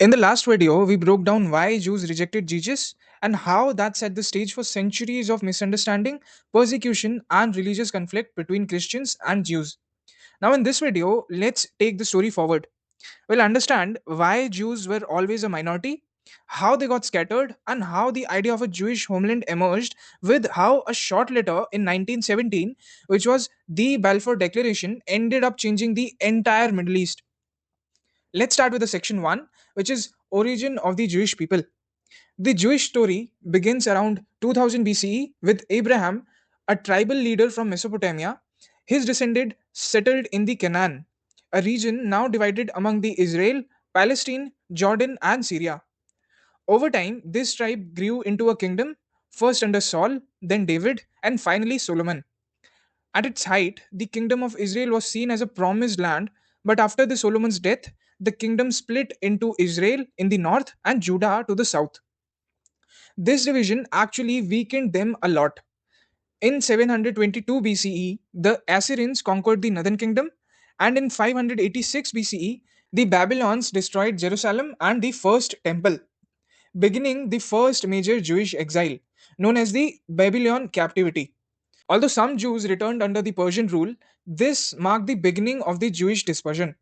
In the last video, we broke down why Jews rejected Jesus and how that set the stage for centuries of misunderstanding, persecution, and religious conflict between Christians and Jews. Now, in this video, let's take the story forward. We'll understand why Jews were always a minority, how they got scattered, and how the idea of a Jewish homeland emerged, with how a short letter in 1917, which was the Balfour Declaration, ended up changing the entire Middle East. Let's start with the section 1, which is origin of the Jewish people. The Jewish story begins around 2000 BCE with Abraham, a tribal leader from Mesopotamia. His descendants settled in the Canaan, a region now divided among the Israel, Palestine, Jordan, and Syria. Over time, this tribe grew into a kingdom, first under Saul, then David, and finally Solomon. At its height, the kingdom of Israel was seen as a promised land, but after the Solomon's death, the kingdom split into Israel in the north and Judah to the south. This division actually weakened them a lot. In 722 BCE, the Assyrians conquered the northern kingdom, and in 586 BCE, the Babylons destroyed Jerusalem and the first temple, beginning the first major Jewish exile, known as the Babylon Captivity. Although some Jews returned under the Persian rule, this marked the beginning of the Jewish dispersion.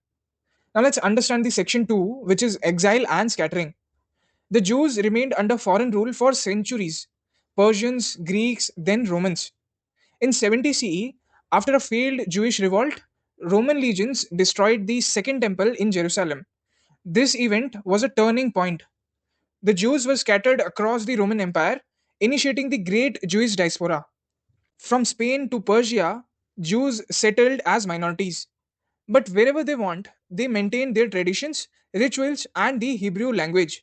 Now let's understand the section 2, which is exile and scattering. The Jews remained under foreign rule for centuries: Persians, Greeks, then Romans. In 70 CE, after a failed Jewish revolt, Roman legions destroyed the Second Temple in Jerusalem. This event was a turning point. The Jews were scattered across the Roman Empire, initiating the Great Jewish Diaspora. From Spain to Persia, Jews settled as minorities. But wherever they want, they maintain their traditions, rituals, and the Hebrew language.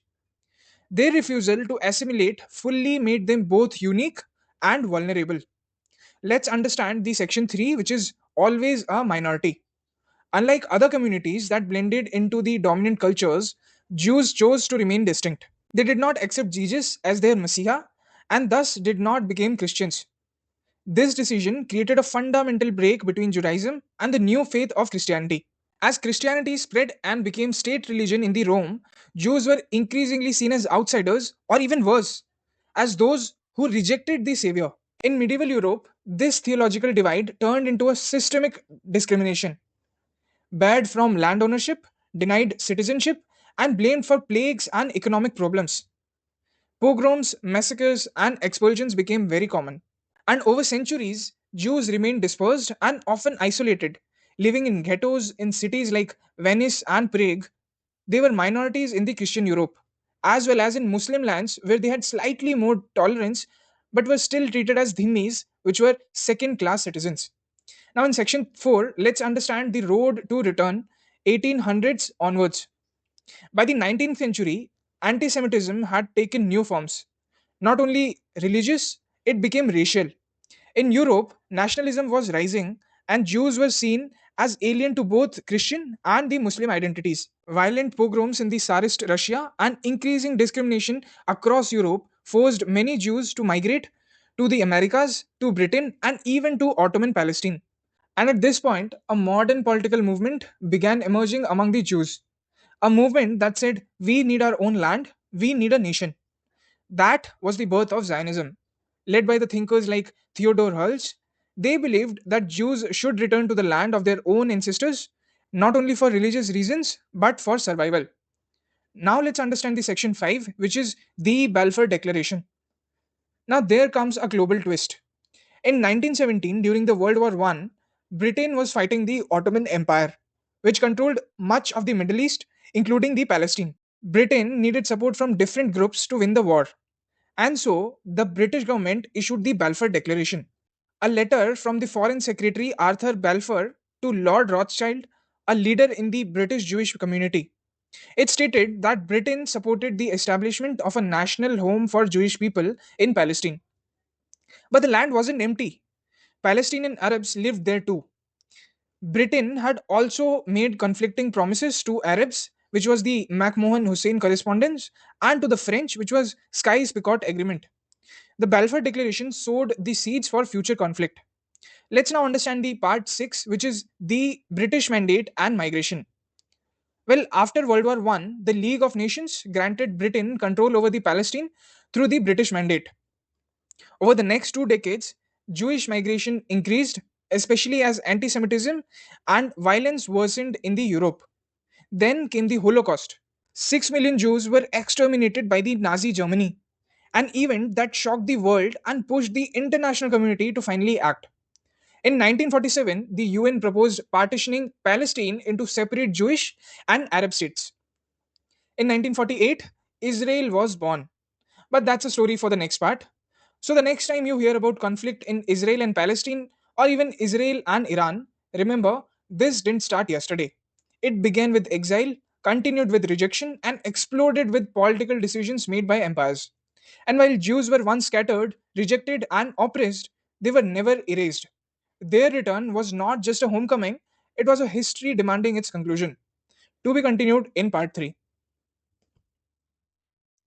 Their refusal to assimilate fully made them both unique and vulnerable. Let's understand the section 3, which is always a minority. Unlike other communities that blended into the dominant cultures, Jews chose to remain distinct. They did not accept Jesus as their Messiah and thus did not become Christians. This decision created a fundamental break between Judaism and the new faith of Christianity. As Christianity spread and became state religion in the Rome, Jews were increasingly seen as outsiders, or even worse, as those who rejected the Savior. In medieval Europe, this theological divide turned into a systemic discrimination, barred from land ownership, denied citizenship, and blamed for plagues and economic problems. Pogroms, massacres, and expulsions became very common. And over centuries, Jews remained dispersed and often isolated, living in ghettos in cities like Venice and Prague. They were minorities in the Christian Europe, as well as in Muslim lands where they had slightly more tolerance but were still treated as dhimmis, which were second class citizens. Now, in section 4, let's understand the road to return 1800s onwards. By the 19th century, anti Semitism had taken new forms. Not only religious, it became racial. In Europe, nationalism was rising, and Jews were seen as alien to both Christian and the Muslim identities. Violent pogroms in the Tsarist Russia and increasing discrimination across Europe forced many Jews to migrate to the Americas, to Britain, and even to Ottoman Palestine. And at this point, a modern political movement began emerging among the Jews. A movement that said, "We need our own land, we need a nation." That was the birth of Zionism. Led by the thinkers like Theodor Herzl, they believed that Jews should return to the land of their own ancestors, not only for religious reasons, but for survival. Now let's understand the section 5, which is the Balfour Declaration. Now there comes a global twist. In 1917, during the World War I, Britain was fighting the Ottoman Empire, which controlled much of the Middle East, including the Palestine. Britain needed support from different groups to win the war. And so, the British government issued the Balfour Declaration, a letter from the Foreign Secretary Arthur Balfour to Lord Rothschild, a leader in the British Jewish community. It stated that Britain supported the establishment of a national home for Jewish people in Palestine. But the land wasn't empty. Palestinian Arabs lived there too. Britain had also made conflicting promises to Arabs, which was the McMahon Hussein Correspondence, and to the French, which was Sykes-Picot Agreement. The Balfour Declaration sowed the seeds for future conflict. Let's now understand the part 6, which is the British Mandate and Migration. Well, after World War One, the League of Nations granted Britain control over the Palestine through the British Mandate. Over the next 2 decades, Jewish migration increased, especially as anti Semitism and violence worsened in the Europe. Then came the Holocaust. 6 million Jews were exterminated by the Nazi Germany, an event that shocked the world and pushed the international community to finally act. In 1947, the UN proposed partitioning Palestine into separate Jewish and Arab states. In 1948, Israel was born. But that's a story for the next part. So, the next time you hear about conflict in Israel and Palestine, or even Israel and Iran, remember this didn't start yesterday. It began with exile, continued with rejection, and exploded with political decisions made by empires. And while Jews were once scattered, rejected, and oppressed, they were never erased. Their return was not just a homecoming, it was a history demanding its conclusion. To be continued in part 3.